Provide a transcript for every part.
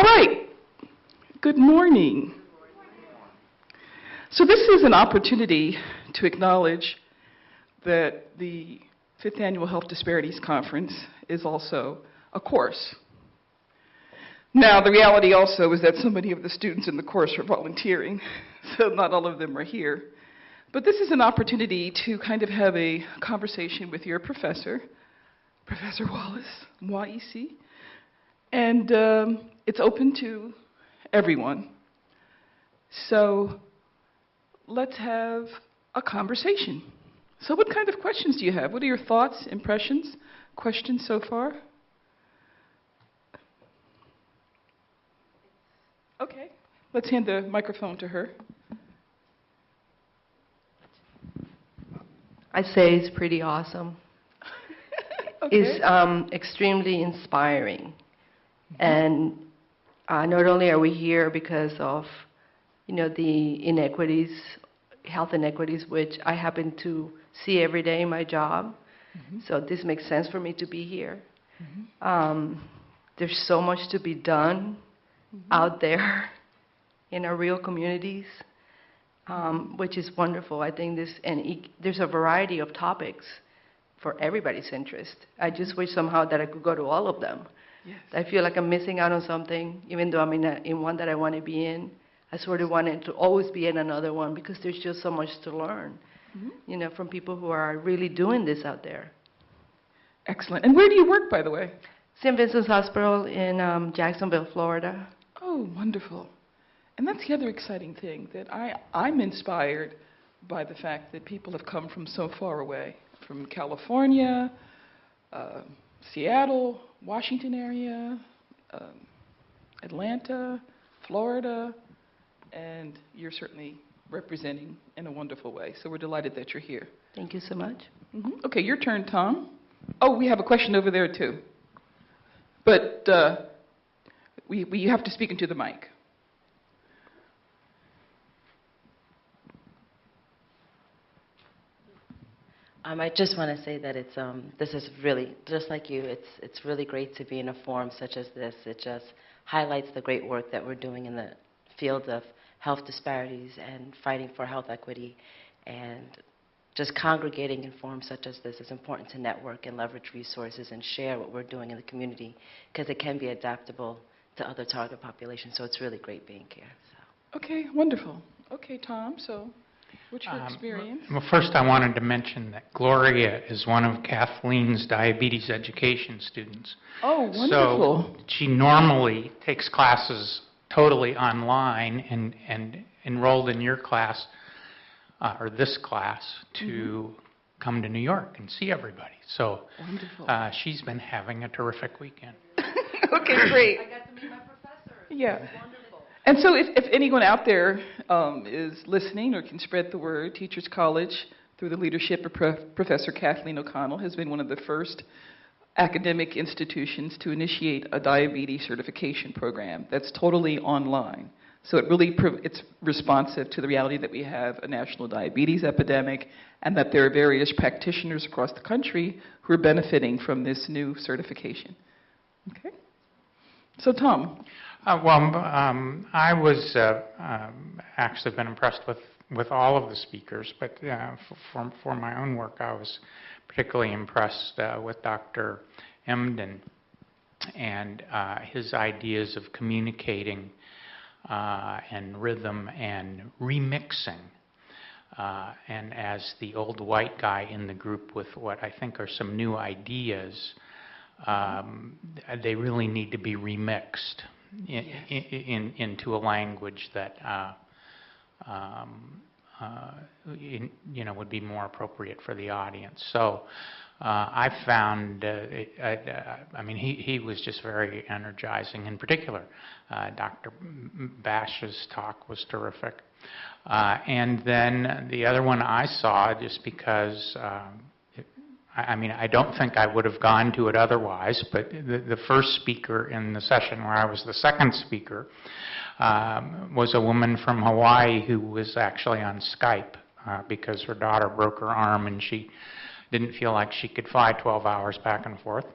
All right. Good morning. So this is an opportunity to acknowledge that the 5th Annual Health Disparities Conference is also a course. Now, the reality also is that so many of the students in the course are volunteering, so not all of them are here. But this is an opportunity to kind of have a conversation with your professor, Professor Wallace, YEC, and it's open to everyone. So let's have a conversation. So what kind of questions do you have? What are your thoughts, impressions, questions so far? Okay, let's hand the microphone to her. I'd say it's pretty awesome. Okay. It's extremely inspiring. And not only are we here because of, the inequities, health inequities, which I happen to see every day in my job. So this makes sense for me to be here. There's so much to be done out there in our real communities, which is wonderful. I think there's a variety of topics for everybody's interest. I just wish somehow that I could go to all of them. Yes. I feel like I'm missing out on something, even though I'm in one that I want to be in. I sort of wanted to always be in another one because there's just so much to learn, from people who are really doing this out there. Excellent. And where do you work, by the way? St. Vincent's Hospital in Jacksonville, Florida. Oh, wonderful. And that's the other exciting thing, that I'm inspired by the fact that people have come from so far away, from California, Seattle, Washington area, Atlanta, Florida, and you're certainly representing in a wonderful way. So we're delighted that you're here. Thank you so much. Okay, your turn, Tom. Oh, we have a question over there, too. But you have to speak into the mic. I just want to say that this is really, just like you, it's really great to be in a forum such as this. It just highlights the great work that we're doing in the field of health disparities and fighting for health equity. And just congregating in forums such as this is important to network and leverage resources and share what we're doing in the community, because it can be adaptable to other target populations. So it's really great being here. So. Okay, wonderful. Okay, Tom, so what's your experience? Well, first I wanted to mention that Gloria is one of Kathleen's diabetes education students. Oh, wonderful. So she normally takes classes totally online and enrolled in your class, or this class, to come to New York and see everybody. So she's been having a terrific weekend. Okay, great. I got to meet my professor. Yeah. It's wonderful. And so if anyone out there is listening or can spread the word, Teachers College, through the leadership of Professor Kathleen O'Connell, has been one of the first academic institutions to initiate a diabetes certification program that's totally online. So it's responsive to the reality that we have a national diabetes epidemic and that there are various practitioners across the country who are benefiting from this new certification. Okay? So Tom. I was actually been impressed with all of the speakers, but for my own work, I was particularly impressed with Dr. Emden and his ideas of communicating and rhythm and remixing. And as the old white guy in the group with what I think are some new ideas, they really need to be remixed into a language that would be more appropriate for the audience. So I found, he was just very energizing. In particular, Dr. Bash's talk was terrific. And then the other one I saw, just because, I don't think I would have gone to it otherwise, but the first speaker in the session where I was the second speaker was a woman from Hawaii who was actually on Skype because her daughter broke her arm and she didn't feel like she could fly 12 hours back and forth.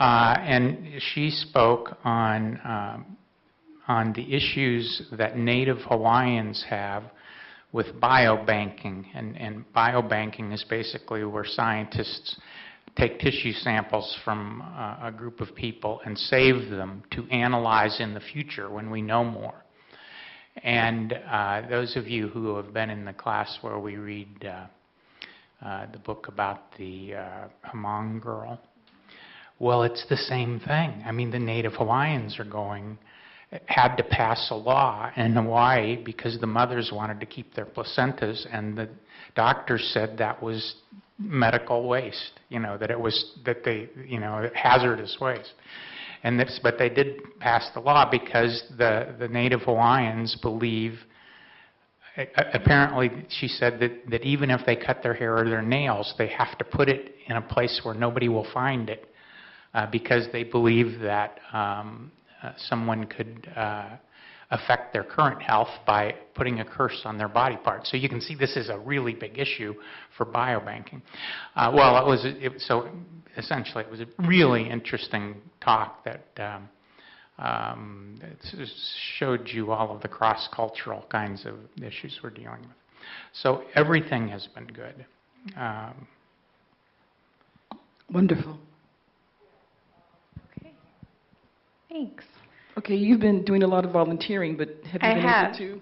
And she spoke on the issues that Native Hawaiians have with biobanking. And biobanking is basically where scientists take tissue samples from a group of people and save them to analyze in the future when we know more. And those of you who have been in the class where we read the book about the Hmong girl, well, it's the same thing. I mean, the Native Hawaiians had to pass a law in Hawaii because the mothers wanted to keep their placentas, and the doctors said that was medical waste, hazardous waste. But they did pass the law because the Native Hawaiians believe, apparently she said that even if they cut their hair or their nails, they have to put it in a place where nobody will find it because they believe that someone could affect their current health by putting a curse on their body part. So you can see this is a really big issue for biobanking. So essentially it was a really interesting talk that it showed you all of the cross-cultural kinds of issues we're dealing with. So everything has been good. Wonderful. Okay. Thanks. Okay, you've been doing a lot of volunteering, but have you been able to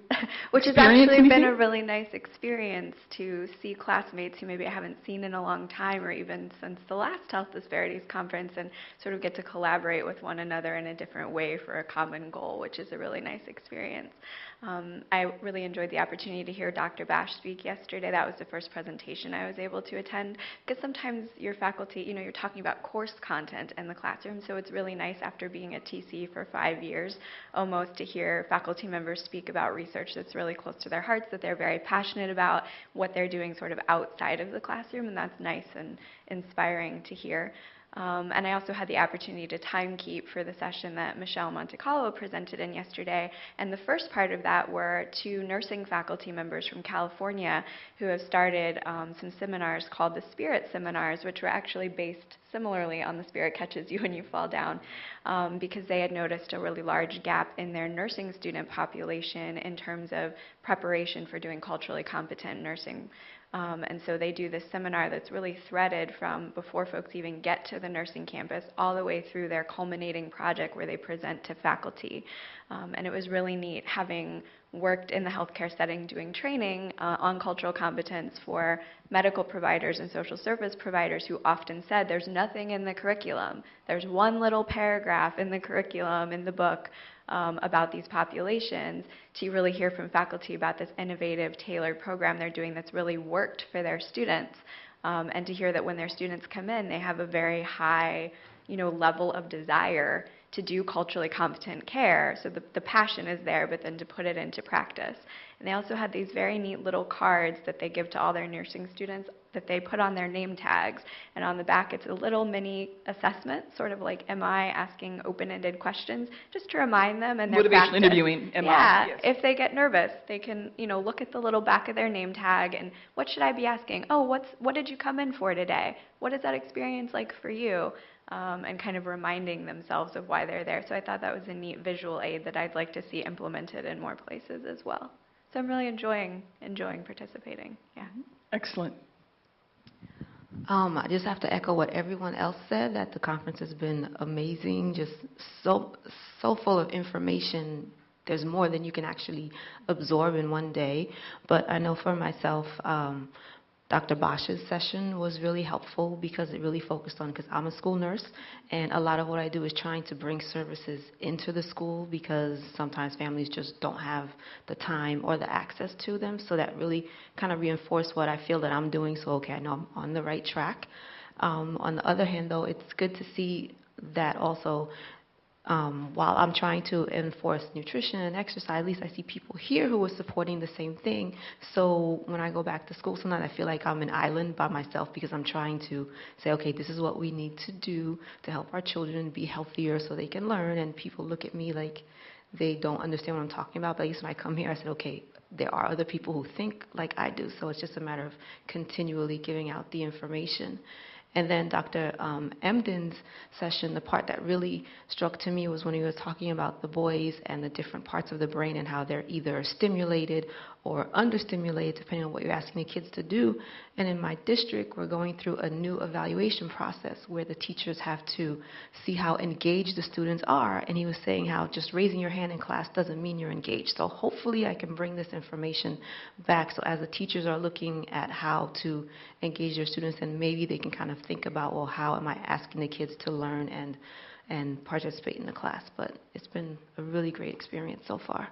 Which has experience actually been anything? a really nice experience to see classmates who maybe I haven't seen in a long time or even since the last Health Disparities Conference, and sort of get to collaborate with one another in a different way for a common goal, which is a really nice experience. I really enjoyed the opportunity to hear Dr. Bash speak yesterday. That was the first presentation I was able to attend, because sometimes your faculty, you're talking about course content in the classroom, so it's really nice after being at TC for 5 years almost to hear faculty members speak about research that's really close to their hearts, that they're very passionate about, what they're doing sort of outside of the classroom, and that's nice and inspiring to hear. And I also had the opportunity to timekeep for the session that Michelle Montecalvo presented in yesterday. And the first part of that were 2 nursing faculty members from California who have started some seminars called the Spirit Seminars, which were actually based similarly on the Spirit Catches You When You Fall Down, because they had noticed a really large gap in their nursing student population in terms of preparation for doing culturally competent nursing. And so they do this seminar that's really threaded from before folks even get to the nursing campus all the way through their culminating project where they present to faculty. And it was really neat having worked in the healthcare setting doing training on cultural competence for medical providers and social service providers who often said there's nothing in the curriculum. There's one little paragraph in the curriculum in the book about these populations, to really hear from faculty about this innovative, tailored program they're doing that's really worked for their students, and to hear that when their students come in, they have a very high, level of desire to do culturally competent care. So the passion is there, but then to put it into practice. And they also had these very neat little cards that they give to all their nursing students that they put on their name tags. And on the back, it's a little mini assessment, sort of like, am I asking open-ended questions, just to remind them and their Motivational interviewing, am I? Yes. If they get nervous, they can, look at the little back of their name tag and what should I be asking? Oh, what did you come in for today? What is that experience like for you? And kind of reminding themselves of why they're there. So I thought that was a neat visual aid that I'd like to see implemented in more places as well. So I'm really enjoying participating. Yeah. Excellent. I just have to echo what everyone else said, that the conference has been amazing, just so full of information. There's more than you can actually absorb in one day. But I know for myself, Dr. Bosch's session was really helpful because it really focused on, because I'm a school nurse, and a lot of what I do is trying to bring services into the school because sometimes families just don't have the time or the access to them. So that really kind of reinforced what I feel that I'm doing. So, okay, I know I'm on the right track. On the other hand, though, it's good to see that also while I'm trying to enforce nutrition and exercise, at least I see people here who are supporting the same thing. So when I go back to school, sometimes I feel like I'm an island by myself because I'm trying to say, okay, this is what we need to do to help our children be healthier so they can learn. And people look at me like they don't understand what I'm talking about. But at least when I come here, I said, okay, there are other people who think like I do. So it's just a matter of continually giving out the information. And then Dr. Emden's session, the part that really struck to me was when he was talking about the boys and the different parts of the brain and how they're either stimulated or understimulated, depending on what you're asking the kids to do. And in my district, we're going through a new evaluation process where the teachers have to see how engaged the students are. And he was saying how just raising your hand in class doesn't mean you're engaged. So hopefully I can bring this information back, so as the teachers are looking at how to engage their students, and maybe they can kind of think about, well, how am I asking the kids to learn and participate in the class? But it's been a really great experience so far.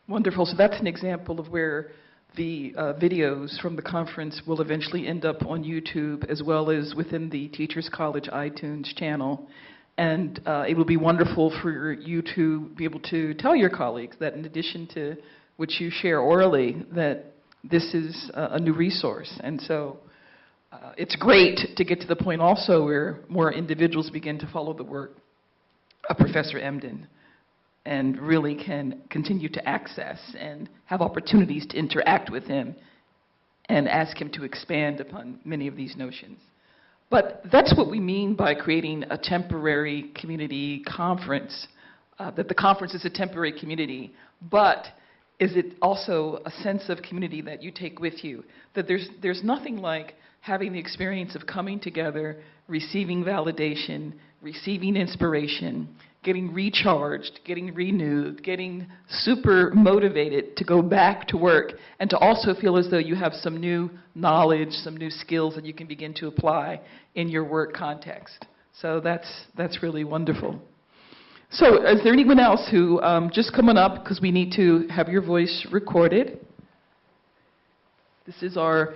Wonderful. So that's an example of where the videos from the conference will eventually end up on YouTube, as well as within the Teachers College iTunes channel. And it will be wonderful for you to be able to tell your colleagues that in addition to what you share orally, that this is a new resource. And so it's great to get to the point also where more individuals begin to follow the work of Professor Emden and really can continue to access and have opportunities to interact with him and ask him to expand upon many of these notions. But that's what we mean by creating a temporary community conference, that the conference is a temporary community, but is it also a sense of community that you take with you? That there's nothing like having the experience of coming together, receiving validation, receiving inspiration, getting recharged, getting renewed, getting super motivated to go back to work, and to also feel as though you have some new knowledge, some new skills that you can begin to apply in your work context. So that's really wonderful. So is there anyone else who, just coming up, because we need to have your voice recorded. This is our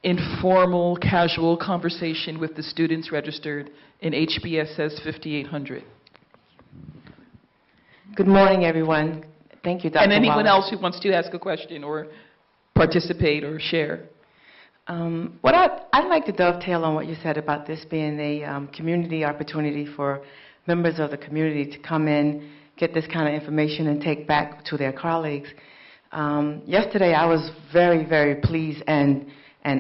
informal, casual conversation with the students registered in HBSS 5800. Good morning, everyone. Thank you, Dr. And anyone Wallace. else who wants to ask a question or participate or share. What I'd like to dovetail on what you said about this being a community opportunity for members of the community to come in, get this kind of information, and take back to their colleagues. Yesterday, I was very, very pleased and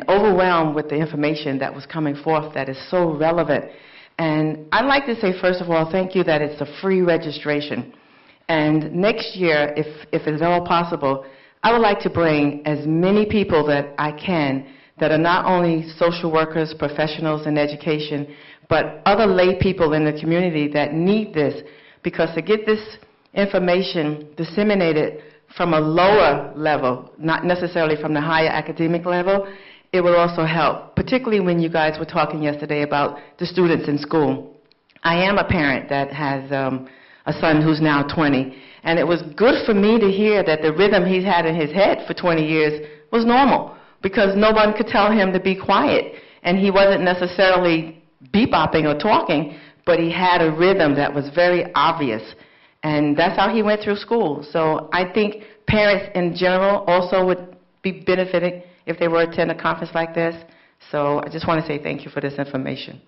overwhelmed with the information that was coming forth that is so relevant. And I'd like to say, first of all, thank you that it's a free registration. And next year, if it's all possible, I would like to bring as many people that I can that are not only social workers, professionals in education, but other lay people in the community that need this, because to get this information disseminated from a lower level, not necessarily from the higher academic level, it will also help, particularly when you guys were talking yesterday about the students in school. I am a parent that has a son who's now 20, and it was good for me to hear that the rhythm he's had in his head for 20 years was normal, because no one could tell him to be quiet, and he wasn't necessarily bebopping or talking, but he had a rhythm that was very obvious, and that's how he went through school. So I think parents in general also would be benefiting if they were to attend a conference like this. So I just want to say thank you for this information.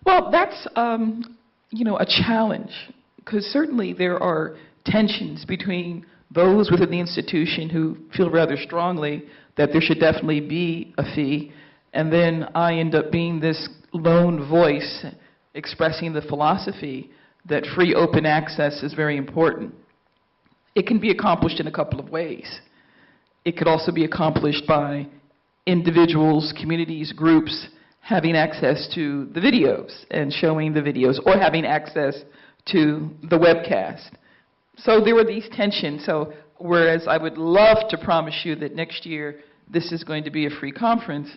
Well, that's a challenge, because certainly there are tensions between those within the institution who feel rather strongly that there should definitely be a fee, and then I end up being this lone voice expressing the philosophy that free open access is very important. It can be accomplished in a couple of ways. It could also be accomplished by individuals, communities, groups having access to the videos and showing the videos, or having access to the webcast. So there were these tensions. So whereas I would love to promise you that next year this is going to be a free conference,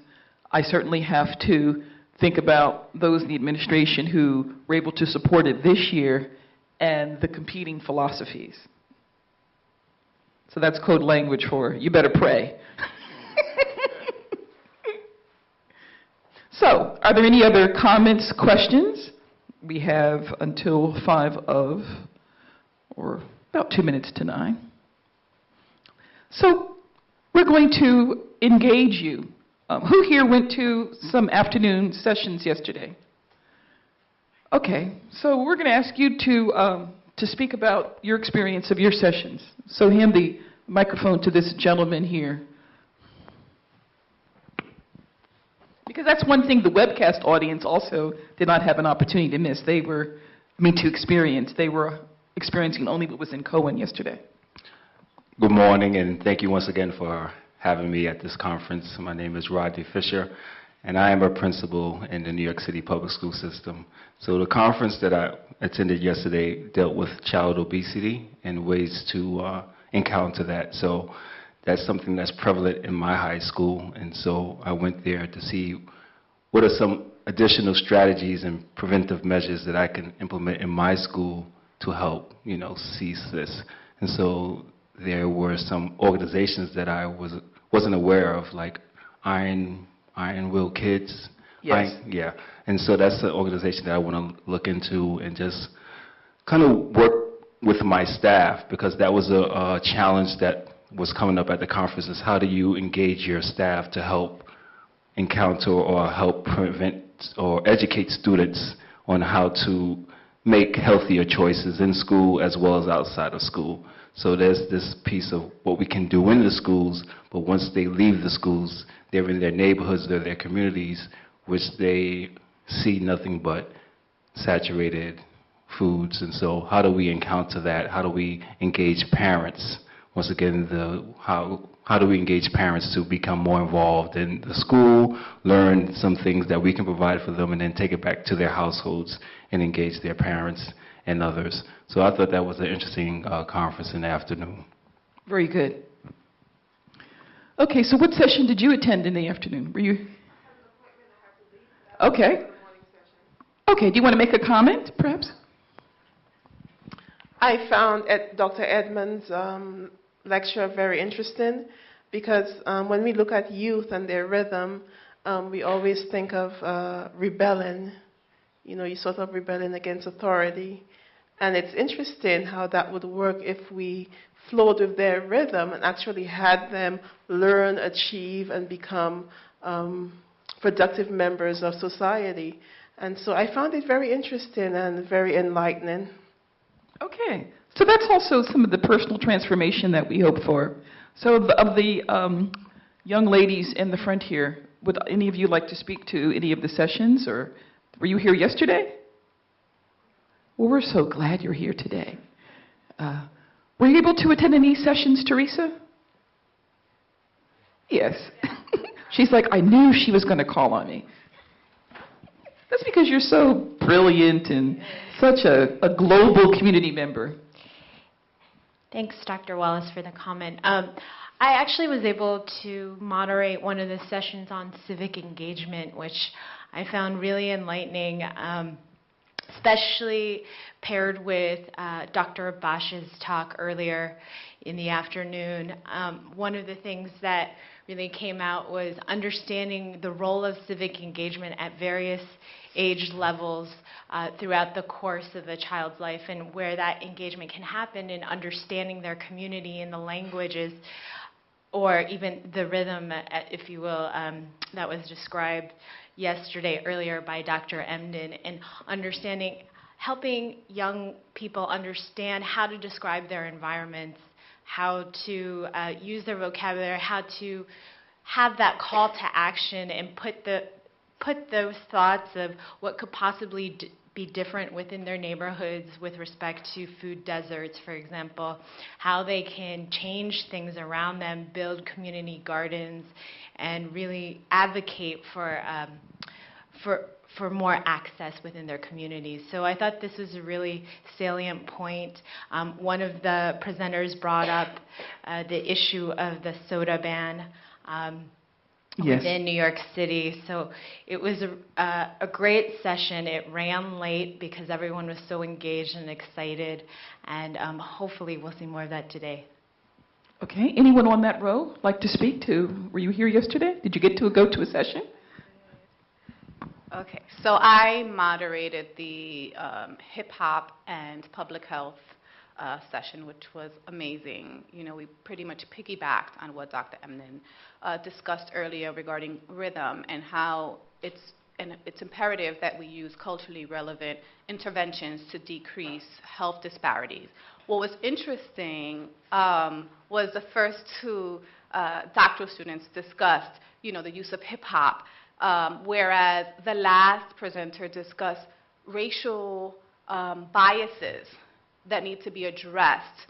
I certainly have to think about those in the administration who were able to support it this year and the competing philosophies. So that's code language for you better pray. So, are there any other comments, questions? We have until 2 minutes to 9. So, we're going to engage you. Who here went to some afternoon sessions yesterday? Okay, so we're going to ask you to speak about your experience of your sessions. So hand the microphone to this gentleman here. Because that's one thing the webcast audience also did not have an opportunity to miss. To experience. They were experiencing only what was in Cohen yesterday. Good morning, and thank you once again for having me at this conference. My name is Rodney Fisher, and I am a principal in the New York City public school system. So the conference that I attended yesterday dealt with child obesity and ways to encounter that. So that's something that's prevalent in my high school, and so I went there to see what are some additional strategies and preventive measures that I can implement in my school to help, cease this. And so there were some organizations that I wasn't aware of, like Iron Will Kids. Yes. Yeah. And so that's an organization that I want to look into and just kind of work with my staff, because that was a challenge that was coming up at the conference, is how do you engage your staff to help encounter or help prevent or educate students on how to make healthier choices in school as well as outside of school. So there's this piece of what we can do in the schools, but once they leave the schools, they're in their neighborhoods, they're their communities, which they see nothing but saturated foods. And so how do we encounter that? How do we engage parents? Once again, how do we engage parents to become more involved in the school, learn some things that we can provide for them, and then take it back to their households and engage their parents and others. So I thought that was an interesting conference in the afternoon. Very good. Okay, so what session did you attend in the afternoon? Were you? Okay. Okay, do you want to make a comment, perhaps? I found Dr. Edmonds' lecture very interesting, because when we look at youth and their rhythm, we always think of rebelling. You sort of rebelling against authority. And it's interesting how that would work if we flowed with their rhythm and actually had them learn, achieve, and become productive members of society. And so I found it very interesting and very enlightening. Okay, so that's also some of the personal transformation that we hope for. So of the young ladies in the front here, would any of you like to speak to any of the sessions, or were you here yesterday? Well, we're so glad you're here today. Were you able to attend any sessions, Teresa? Yes. She's like, I knew she was going to call on me. That's because you're so brilliant and such a global community member. Thanks, Dr. Wallace, for the comment. I actually was able to moderate one of the sessions on civic engagement, which I found really enlightening, especially paired with Dr. Abbash's talk earlier in the afternoon. One of the things that really came out was understanding the role of civic engagement at various age levels throughout the course of a child's life, and where that engagement can happen in understanding their community and the languages, or even the rhythm, if you will, that was described yesterday earlier by Dr. Emden, and understanding, helping young people understand how to describe their environments, how to use their vocabulary, how to have that call to action and put those thoughts of what could possibly be different within their neighborhoods with respect to food deserts, for example, how they can change things around them, build community gardens, and really advocate for more access within their communities. So I thought this was a really salient point. One of the presenters brought up the issue of the soda ban within New York City. So it was a great session. It ran late because everyone was so engaged and excited, and hopefully we'll see more of that today. Okay, anyone on that row like to speak to? Were you here yesterday? Did you get to go to a session? Okay, so I moderated the hip hop and public health session, which was amazing. We pretty much piggybacked on what Dr. Emden discussed earlier regarding rhythm and how it's imperative that we use culturally relevant interventions to decrease health disparities. What was interesting was the first two doctoral students discussed, the use of hip hop whereas the last presenter discussed racial biases that need to be addressed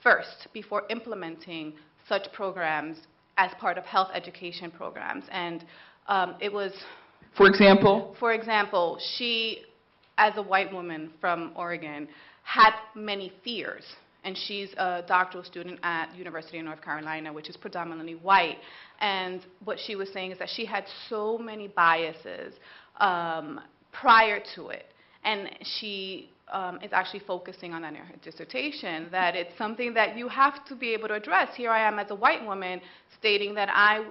first before implementing such programs as part of health education programs. And it was... For example? For example, she, as a white woman from Oregon, had many fears. And she's a doctoral student at University of North Carolina, which is predominantly white. And what she was saying is that she had so many biases prior to it. And she is actually focusing on that in her dissertation, that it's something that you have to be able to address. Here I am as a white woman stating that I,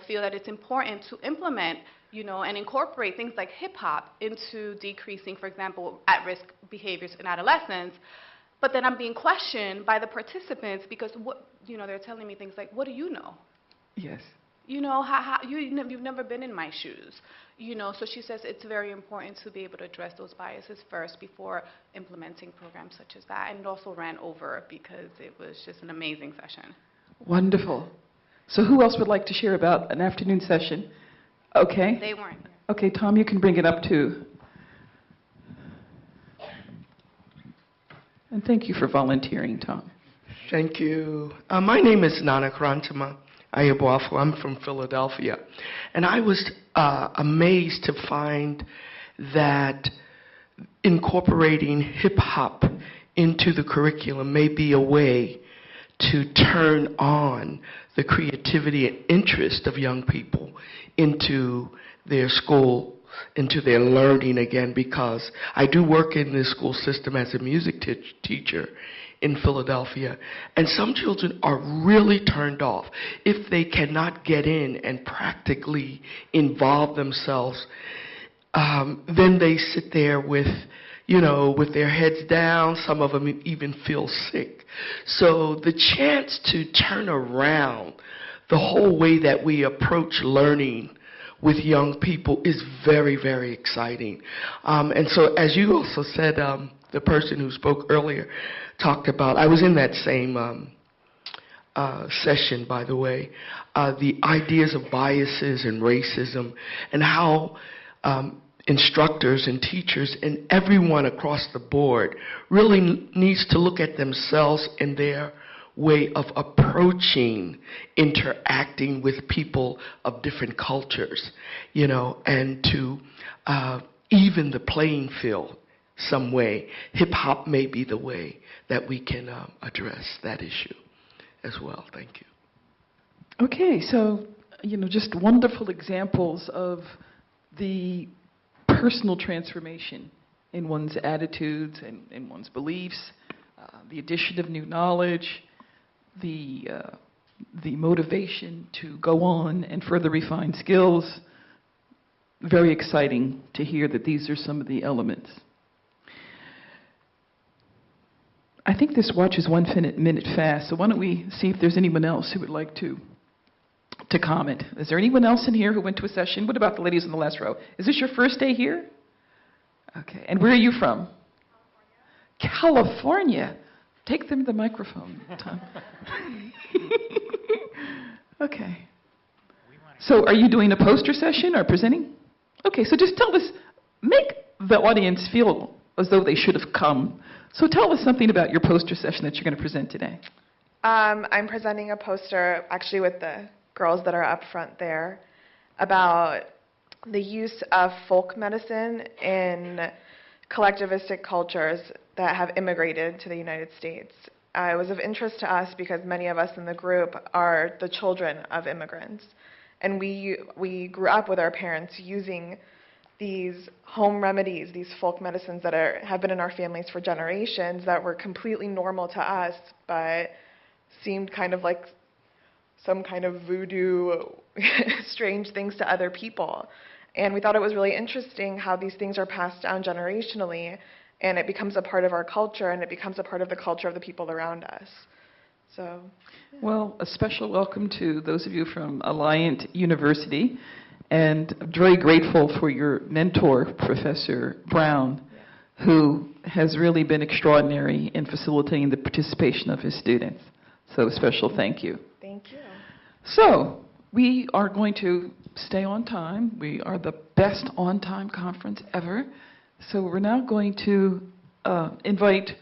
feel that it's important to implement, and incorporate things like hip hop into decreasing, for example, at-risk behaviors in adolescents. But then I'm being questioned by the participants because they're telling me things like, what do you know? Yes. You've never been in my shoes. So she says it's very important to be able to address those biases first before implementing programs such as that. And it also ran over because it was just an amazing session. Wonderful. So who else would like to share about an afternoon session? Okay. They weren't here. Okay, Tom, you can bring it up too. And thank you for volunteering, Tom. Thank you. My name is Nana Krantama Ayabuafu. I'm from Philadelphia. And I was amazed to find that incorporating hip-hop into the curriculum may be a way to turn on the creativity and interest of young people into their school, into their learning again, because I do work in the school system as a music teacher in Philadelphia, and some children are really turned off if they cannot get in and practically involve themselves. Then they sit there with their heads down. Some of them even feel sick. So the chance to turn around the whole way that we approach learning with young people is very, very exciting. And so, as you also said, the person who spoke earlier talked about, I was in that same session, by the way, the ideas of biases and racism, and how instructors and teachers and everyone across the board really needs to look at themselves and their way of approaching interacting with people of different cultures, and to even the playing field some way. Hip-hop may be the way that we can address that issue as well. Thank you. Okay, so, just wonderful examples of the personal transformation in one's attitudes and in one's beliefs, the addition of new knowledge, the motivation to go on and further refine skills. Very exciting to hear that these are some of the elements. I think this watch is 1 minute fast, so why don't we see if there's anyone else who would like to comment. Is there anyone else in here who went to a session? What about the ladies in the last row? Is this your first day here? Okay, and where are you from? California. California. Take them to the microphone, Tom. Okay. So are you doing a poster session or presenting? Okay, so just tell us, make the audience feel as though they should have come. So tell us something about your poster session that you're going to present today. I'm presenting a poster, actually with the girls that are up front there, about the use of folk medicine in collectivistic cultures that have immigrated to the United States. It was of interest to us because many of us in the group are the children of immigrants. And we grew up with our parents using these home remedies, these folk medicines that have been in our families for generations that were completely normal to us, but seemed kind of like some kind of voodoo, strange things to other people. And we thought it was really interesting how these things are passed down generationally, and it becomes a part of our culture, and it becomes a part of the culture of the people around us. So, yeah. Well, a special welcome to those of you from Alliant University, and I'm very grateful for your mentor, Professor Brown, who has really been extraordinary in facilitating the participation of his students. So a special thank you. Thank you. So, We are going to stay on time. We are the best on-time conference ever. So we're now going to invite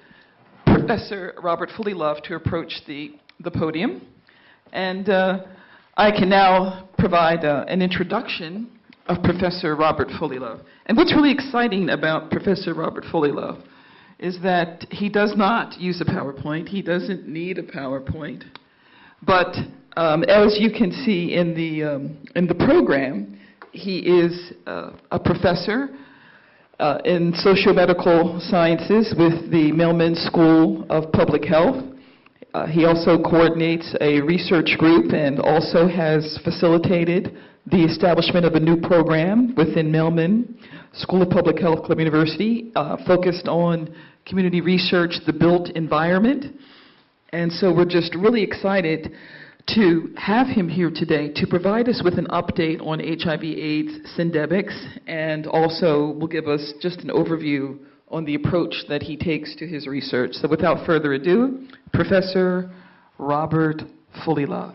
Professor Robert Fullilove to approach the podium. And I can now provide an introduction of Professor Robert Fullilove. And what's really exciting about Professor Robert Fullilove is that he does not use a PowerPoint. He doesn't need a PowerPoint. But as you can see in the program, he is a professor in socio-medical sciences with the Millman School of Public Health. He also coordinates a research group and also has facilitated the establishment of a new program within Millman School of Public Health, Columbia University, focused on community research, the built environment. And so we're just really excited to have him here today to provide us with an update on HIV/AIDS syndemics, and also will give us just an overview on the approach that he takes to his research. So without further ado, Professor Robert Fullilove.